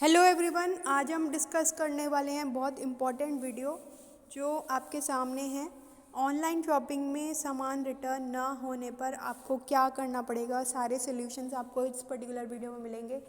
Hello everyone, आज हम discuss करने वाले हैं बहुत इम्पॉर्टेंट वीडियो जो आपके सामने है। ऑनलाइन शॉपिंग में सामान रिटर्न ना होने पर आपको क्या करना पड़ेगा, सारे सॉल्यूशंस आपको इस पर्टिकुलर वीडियो में मिलेंगे।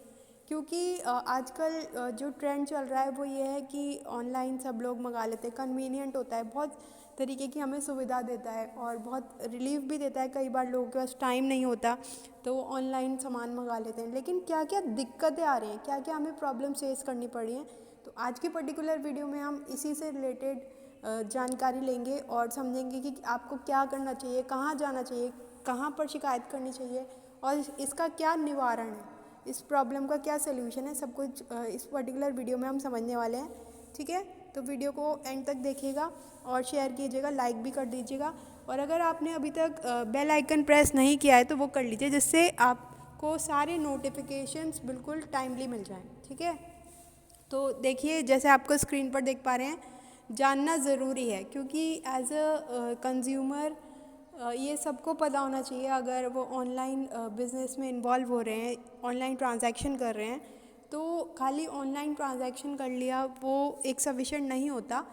क्योंकि आजकल जो ट्रेंड चल रहा है वो ये है कि ऑनलाइन सब लोग मंगा लेते हैं। कन्वीनियंट होता है, बहुत तरीके की हमें सुविधा देता है और बहुत रिलीफ भी देता है। कई बार लोगों के पास टाइम नहीं होता तो वो ऑनलाइन सामान मंगा लेते हैं। लेकिन क्या क्या दिक्कतें आ रही हैं, क्या क्या हमें प्रॉब्लम फेस करनी पड़ी हैं, तो आज की पर्टिकुलर वीडियो में हम इसी से रिलेटेड जानकारी लेंगे और समझेंगे कि आपको क्या करना चाहिए, कहाँ जाना चाहिए, कहाँ पर शिकायत करनी चाहिए और इसका क्या निवारण है, इस प्रॉब्लम का क्या सलूशन है। सब कुछ इस पर्टिकुलर वीडियो में हम समझने वाले हैं। ठीक है, तो वीडियो को एंड तक देखिएगा और शेयर कीजिएगा, लाइक भी कर दीजिएगा। और अगर आपने अभी तक बेल आइकन प्रेस नहीं किया है तो वो कर लीजिए, जिससे आपको सारे नोटिफिकेशंस बिल्कुल टाइमली मिल जाएं। ठीक है, तो देखिए जैसे आपको स्क्रीन पर देख पा रहे हैं, जानना ज़रूरी है क्योंकि एज अ कंज्यूमर ये सबको पता होना चाहिए। अगर वो ऑनलाइन बिजनेस में इन्वॉल्व हो रहे हैं, ऑनलाइन ट्रांजैक्शन कर रहे हैं, तो खाली ऑनलाइन ट्रांजैक्शन कर लिया वो एक सफिशिएंट नहीं होता।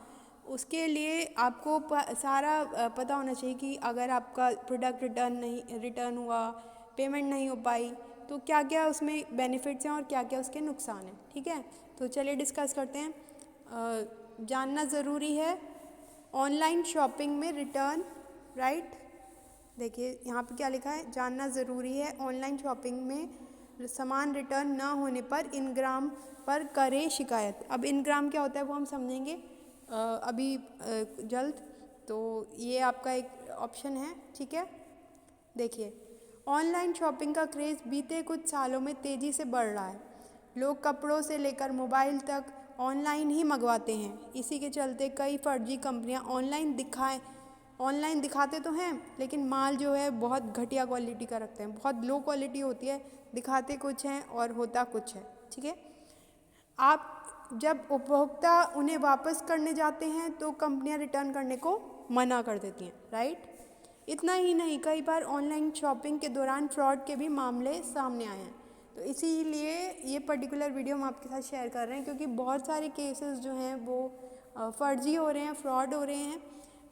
उसके लिए आपको सारा पता होना चाहिए कि अगर आपका प्रोडक्ट रिटर्न हुआ, पेमेंट नहीं हो पाई, तो क्या क्या उसमें बेनिफिट्स हैं और क्या क्या उसके नुकसान हैं। ठीक है, तो चलिए डिस्कस करते हैं। जानना ज़रूरी है ऑनलाइन शॉपिंग में रिटर्न, राइट। देखिए यहाँ पे क्या लिखा है, जानना ज़रूरी है ऑनलाइन शॉपिंग में सामान रिटर्न ना होने पर इनग्राम पर करें शिकायत। अब इनग्राम क्या होता है वो हम समझेंगे अभी जल्द। तो ये आपका एक ऑप्शन है। ठीक है, देखिए ऑनलाइन शॉपिंग का क्रेज़ बीते कुछ सालों में तेज़ी से बढ़ रहा है। लोग कपड़ों से लेकर मोबाइल तक ऑनलाइन ही मंगवाते हैं। इसी के चलते कई फर्जी कंपनियां ऑनलाइन दिखाते तो हैं लेकिन माल जो है बहुत घटिया क्वालिटी का रखते हैं, बहुत लो क्वालिटी होती है, दिखाते कुछ हैं और होता कुछ है। ठीक है, आप जब उपभोक्ता उन्हें वापस करने जाते हैं तो कंपनियां रिटर्न करने को मना कर देती हैं, राइट। इतना ही नहीं, कई बार ऑनलाइन शॉपिंग के दौरान फ्रॉड के भी मामले सामने आए हैं। तो इसीलिए ये पर्टिकुलर वीडियो हम आपके साथ शेयर कर रहे हैं क्योंकि बहुत सारे केसेस जो हैं वो फर्जी हो रहे हैं, फ्रॉड हो रहे हैं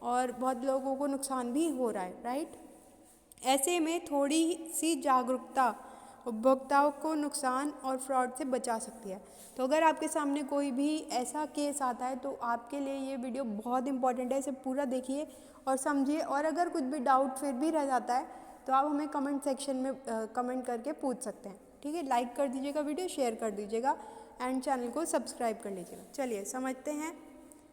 और बहुत लोगों को नुकसान भी हो रहा है, राइट। ऐसे में थोड़ी सी जागरूकता उपभोक्ताओं को नुकसान और फ्रॉड से बचा सकती है। तो अगर आपके सामने कोई भी ऐसा केस आता है तो आपके लिए ये वीडियो बहुत इंपॉर्टेंट है, इसे पूरा देखिए और समझिए। और अगर कुछ भी डाउट फिर भी रह जाता है तो आप हमें कमेंट सेक्शन में कमेंट करके पूछ सकते हैं। ठीक है, लाइक कर दीजिएगा, वीडियो शेयर कर दीजिएगा एंड चैनल को सब्सक्राइब कर लीजिएगा। चलिए समझते हैं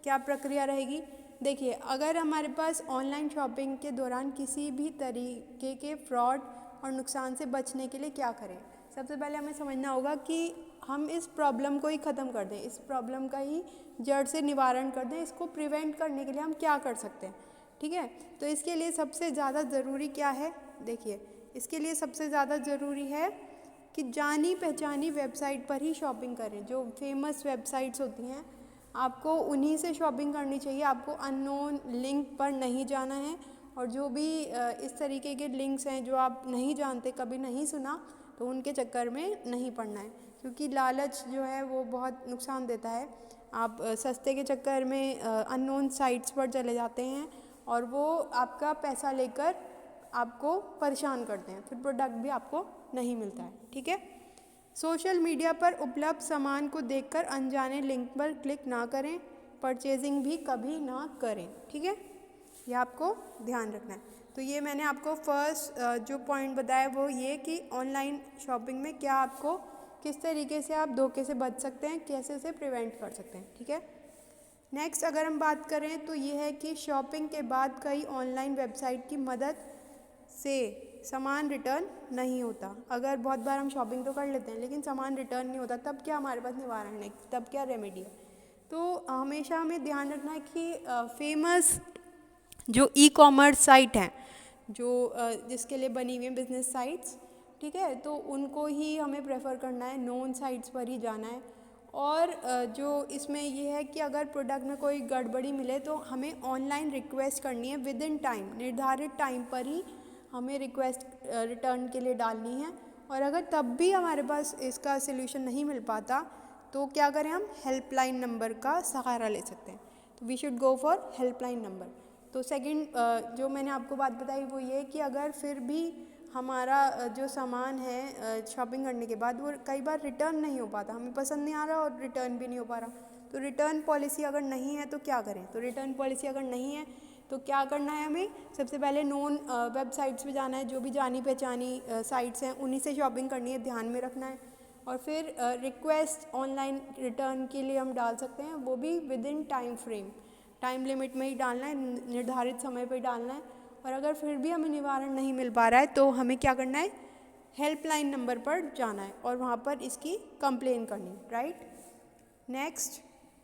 क्या प्रक्रिया रहेगी। देखिए, अगर हमारे पास ऑनलाइन शॉपिंग के दौरान किसी भी तरीके के फ्रॉड और नुकसान से बचने के लिए क्या करें। सबसे पहले हमें समझना होगा कि हम इस प्रॉब्लम को ही ख़त्म कर दें, इस प्रॉब्लम का ही जड़ से निवारण कर दें। इसको प्रिवेंट करने के लिए हम क्या कर सकते हैं। ठीक है, तो इसके लिए सबसे ज़्यादा ज़रूरी क्या है, देखिए इसके लिए सबसे ज़्यादा ज़रूरी है कि जानी पहचानी वेबसाइट पर ही शॉपिंग करें। जो फेमस वेबसाइट्स होती हैं आपको उन्हीं से शॉपिंग करनी चाहिए। आपको अननोन लिंक पर नहीं जाना है और जो भी इस तरीके के लिंक्स हैं जो आप नहीं जानते, कभी नहीं सुना, तो उनके चक्कर में नहीं पड़ना है क्योंकि लालच जो है वो बहुत नुकसान देता है। आप सस्ते के चक्कर में अननोन साइट्स पर चले जाते हैं और वो आपका पैसा लेकर आपको परेशान करते हैं, फिर प्रोडक्ट भी आपको नहीं मिलता है। ठीक है, सोशल मीडिया पर उपलब्ध सामान को देखकर अनजाने लिंक पर क्लिक ना करें, परचेजिंग भी कभी ना करें। ठीक है, ये आपको ध्यान रखना है। तो ये मैंने आपको फर्स्ट जो पॉइंट बताया वो ये कि ऑनलाइन शॉपिंग में क्या आपको किस तरीके से आप धोखे से बच सकते हैं, कैसे उसे प्रिवेंट कर सकते हैं। ठीक है, नेक्स्ट अगर हम बात करें तो ये है कि शॉपिंग के बाद कई ऑनलाइन वेबसाइट की मदद से सामान रिटर्न नहीं होता। अगर बहुत बार हम शॉपिंग तो कर लेते हैं लेकिन सामान रिटर्न नहीं होता, तब क्या हमारे पास निवारण है, तब क्या रेमेडी है। तो हमेशा हमें ध्यान रखना है कि फेमस जो ई कॉमर्स साइट हैं, जो जिसके लिए बनी हुई हैं बिजनेस साइट्स, ठीक है, तो उनको ही हमें प्रेफर करना है, नोन साइट्स पर ही जाना है। और जो इसमें ये है कि अगर प्रोडक्ट में कोई गड़बड़ी मिले तो हमें ऑनलाइन रिक्वेस्ट करनी है विद इन टाइम, निर्धारित टाइम पर ही हमें रिक्वेस्ट रिटर्न के लिए डालनी है। और अगर तब भी हमारे पास इसका सलूशन नहीं मिल पाता तो क्या करें, हम हेल्पलाइन नंबर का सहारा ले सकते हैं। तो we should go for helpline number. तो सेकंड जो मैंने आपको बात बताई वो ये कि अगर फिर भी हमारा जो सामान है शॉपिंग करने के बाद वो कई बार रिटर्न नहीं हो पाता, हमें पसंद नहीं आ रहा और रिटर्न भी नहीं हो पा रहा, तो रिटर्न पॉलिसी अगर नहीं है तो क्या करें। तो रिटर्न पॉलिसी अगर नहीं है तो क्या करना है, हमें सबसे पहले नोन वेबसाइट्स पे जाना है, जो भी जानी पहचानी साइट्स हैं उन्हीं से शॉपिंग करनी है, ध्यान में रखना है। और फिर रिक्वेस्ट ऑनलाइन रिटर्न के लिए हम डाल सकते हैं, वो भी with in time frame, time limit में ही डालना है, निर्धारित समय पर डालना है। और अगर फिर भी हमें निवारण नहीं मिल पा रहा है तो हमें क्या करना है, हेल्पलाइन नंबर पर जाना है और वहाँ पर इसकी कंप्लेन करनी, राइट। नेक्स्ट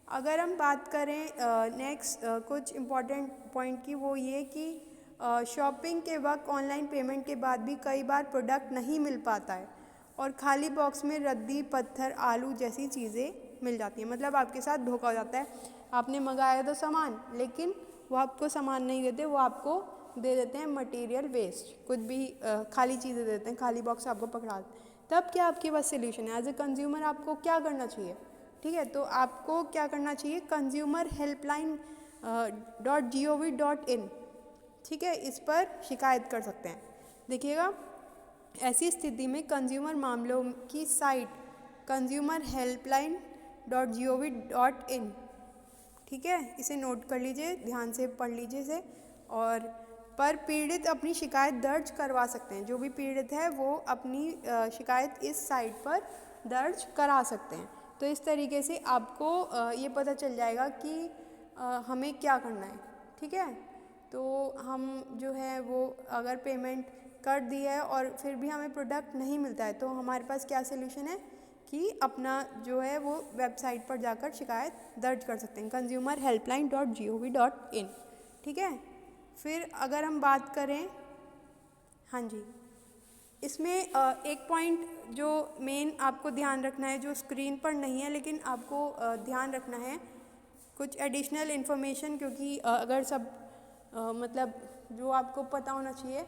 अगर हम बात करें नेक्स्ट कुछ इम्पॉर्टेंट पॉइंट की, वो ये कि शॉपिंग के वक्त ऑनलाइन पेमेंट के बाद भी कई बार प्रोडक्ट नहीं मिल पाता है और खाली बॉक्स में रद्दी, पत्थर, आलू जैसी चीज़ें मिल जाती हैं। मतलब आपके साथ धोखा हो जाता है, आपने मंगाया तो सामान लेकिन वो आपको सामान नहीं देते, वो आपको दे देते हैं मटेरियल वेस्ट, कुछ भी खाली चीज़ें देते हैं, खाली बॉक्स आपको पकड़ा देते हैं। तब क्या आपके पास सोल्यूशन है, एज ए कंज्यूमर आपको क्या करना चाहिए, ठीक है। तो आपको क्या करना चाहिए, कंज्यूमर हेल्पलाइन .gov.in, ठीक है, इस पर शिकायत कर सकते हैं। देखिएगा, ऐसी स्थिति में कंज्यूमर मामलों की साइट कंज्यूमर हेल्पलाइन .gov.in, ठीक है, इसे नोट कर लीजिए, ध्यान से पढ़ लीजिए इसे। और पर पीड़ित अपनी शिकायत दर्ज करवा सकते हैं, जो भी पीड़ित है वो अपनी शिकायत इस साइट पर दर्ज करा सकते हैं। तो इस तरीके से आपको ये पता चल जाएगा कि हमें क्या करना है, ठीक है। तो हम जो है वो अगर पेमेंट कर दी है और फिर भी हमें प्रोडक्ट नहीं मिलता है तो हमारे पास क्या सोल्यूशन है कि अपना जो है वो वेबसाइट पर जाकर शिकायत दर्ज कर सकते हैं, कंज्यूमर हेल्पलाइन .gov.in, ठीक है। फिर अगर हम बात करें, हाँ जी, इसमें एक पॉइंट जो मेन आपको ध्यान रखना है, जो स्क्रीन पर नहीं है लेकिन आपको ध्यान रखना है कुछ एडिशनल इन्फॉर्मेशन, क्योंकि अगर सब मतलब जो आपको पता होना चाहिए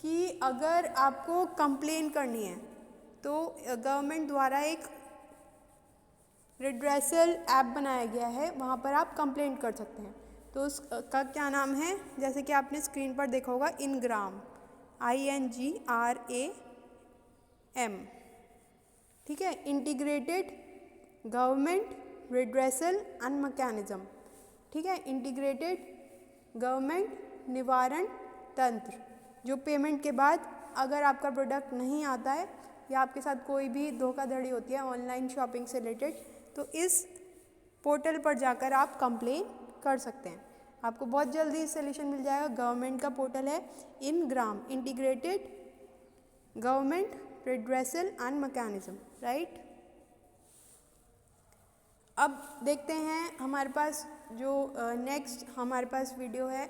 कि अगर आपको कंप्लेन करनी है तो गवर्नमेंट द्वारा एक रिड्रेसल ऐप बनाया गया है, वहाँ पर आप कंप्लेंट कर सकते हैं। तो उसका क्या नाम है, जैसे कि आपने स्क्रीन पर देखा होगा, INGRAM, INGRAM, ठीक है, integrated government redressal and mechanism, ठीक है, इंटीग्रेटेड गवर्नमेंट निवारण तंत्र, जो पेमेंट के बाद अगर आपका प्रोडक्ट नहीं आता है या आपके साथ कोई भी धोखाधड़ी होती है ऑनलाइन शॉपिंग से रिलेटेड, तो इस पोर्टल पर जाकर आप कंप्लेन कर सकते हैं, आपको बहुत जल्दी सॉल्यूशन मिल जाएगा। गवर्नमेंट का पोर्टल है INGRAM, integrated government redressal and mechanism, right. अब देखते हैं हमारे पास जो नेक्स्ट हमारे पास वीडियो है,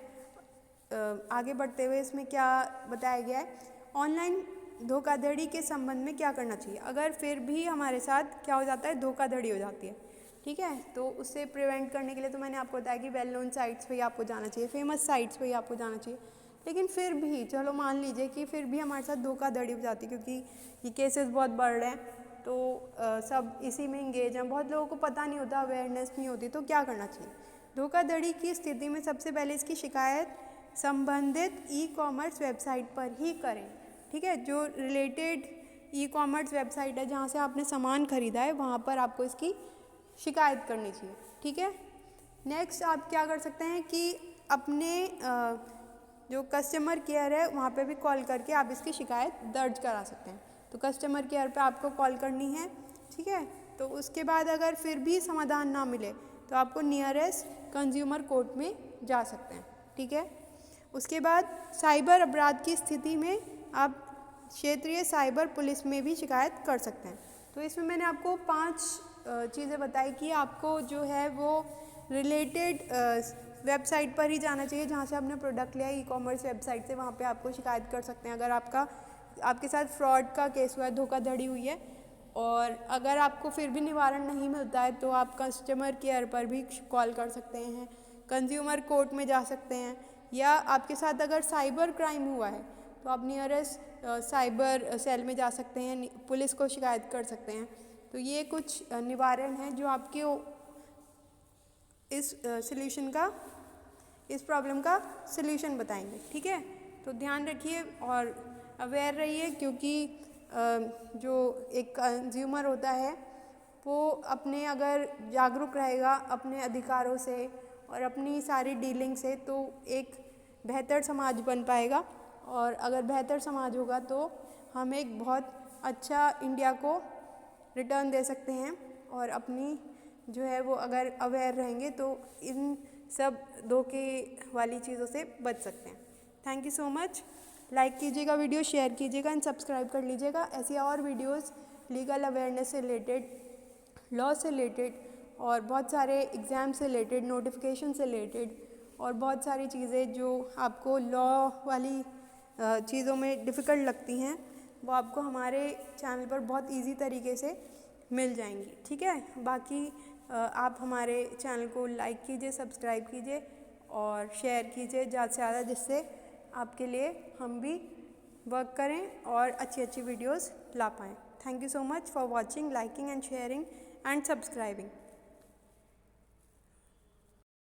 आगे बढ़ते हुए इसमें क्या बताया गया है, ऑनलाइन धोखाधड़ी के संबंध में क्या करना चाहिए अगर फिर भी हमारे साथ क्या हो जाता है, धोखाधड़ी हो जाती है, ठीक है। तो उससे प्रिवेंट करने के लिए तो मैंने आपको बताया कि वेल नोन साइट्स पे ही आपको जाना चाहिए, फेमस साइट्स पे ही आपको जाना चाहिए। लेकिन फिर भी चलो मान लीजिए कि फिर भी हमारे साथ धोखाधड़ी हो जाती है, क्योंकि ये केसेस बहुत बढ़ रहे हैं, तो सब इसी में इंगेज हैं, बहुत लोगों को पता नहीं होता, अवेयरनेस नहीं होती, तो क्या करना चाहिए। धोखाधड़ी की स्थिति में सबसे पहले इसकी शिकायत संबंधित ई-कॉमर्स वेबसाइट पर ही करें, ठीक है। जो रिलेटेड ई-कॉमर्स वेबसाइट है जहाँ से आपने सामान खरीदा है वहाँ पर आपको इसकी शिकायत करनी चाहिए, ठीक है। नेक्स्ट आप क्या कर सकते हैं कि अपने जो कस्टमर केयर है वहाँ पे भी कॉल करके आप इसकी शिकायत दर्ज करा सकते हैं। तो कस्टमर केयर पे आपको कॉल करनी है, ठीक है। तो उसके बाद अगर फिर भी समाधान ना मिले तो आपको नियरेस्ट कंज्यूमर कोर्ट में जा सकते हैं, ठीक है। उसके बाद साइबर अपराध की स्थिति में आप क्षेत्रीय साइबर पुलिस में भी शिकायत कर सकते हैं। तो इसमें मैंने आपको 5 चीज़ें बताई कि आपको जो है वो रिलेटेड वेबसाइट पर ही जाना चाहिए जहाँ से आपने प्रोडक्ट लिया, ई-कॉमर्स वेबसाइट से, वहाँ पे आपको शिकायत कर सकते हैं अगर आपके साथ फ्रॉड का केस हुआ है, धोखाधड़ी हुई है। और अगर आपको फिर भी निवारण नहीं मिलता है तो आप कस्टमर केयर पर भी कॉल कर सकते हैं, कंज्यूमर कोर्ट में जा सकते हैं, या आपके साथ अगर साइबर क्राइम हुआ है तो आप नियरेस्ट साइबर सेल में जा सकते हैं, पुलिस को शिकायत कर सकते हैं। तो ये कुछ निवारण है जो आपके इस सॉल्यूशन का, इस प्रॉब्लम का सॉल्यूशन बताएंगे। ठीक है, तो ध्यान रखिए और अवेयर रहिए, क्योंकि जो एक कंज्यूमर होता है वो अपने अगर जागरूक रहेगा अपने अधिकारों से और अपनी सारी डीलिंग से, तो एक बेहतर समाज बन पाएगा। और अगर बेहतर समाज होगा तो हम एक बहुत अच्छा इंडिया को रिटर्न दे सकते हैं, और अपनी जो है वो अगर अवेयर रहेंगे तो इन सब धोखे वाली चीज़ों से बच सकते हैं। Thank you so much. Like कीजिएगा वीडियो, शेयर कीजिएगा एंड सब्सक्राइब कर लीजिएगा। ऐसी और वीडियोस लीगल अवेयरनेस से रिलेटेड, लॉ से रिलेटेड और बहुत सारे एग्ज़ाम से रिलेटेड, नोटिफिकेशन से रिलेटेड और बहुत सारी चीज़ें जो आपको लॉ वाली चीज़ों में डिफ़िकल्ट लगती हैं, वो आपको हमारे चैनल पर बहुत इजी तरीके से मिल जाएंगी। ठीक है, बाकी आप हमारे चैनल को लाइक कीजिए, सब्सक्राइब कीजिए और शेयर कीजिए ज़्यादा से ज़्यादा, जिससे आपके लिए हम भी वर्क करें और अच्छी अच्छी वीडियोस ला पाएँ। Thank you so much for watching, liking and sharing and subscribing.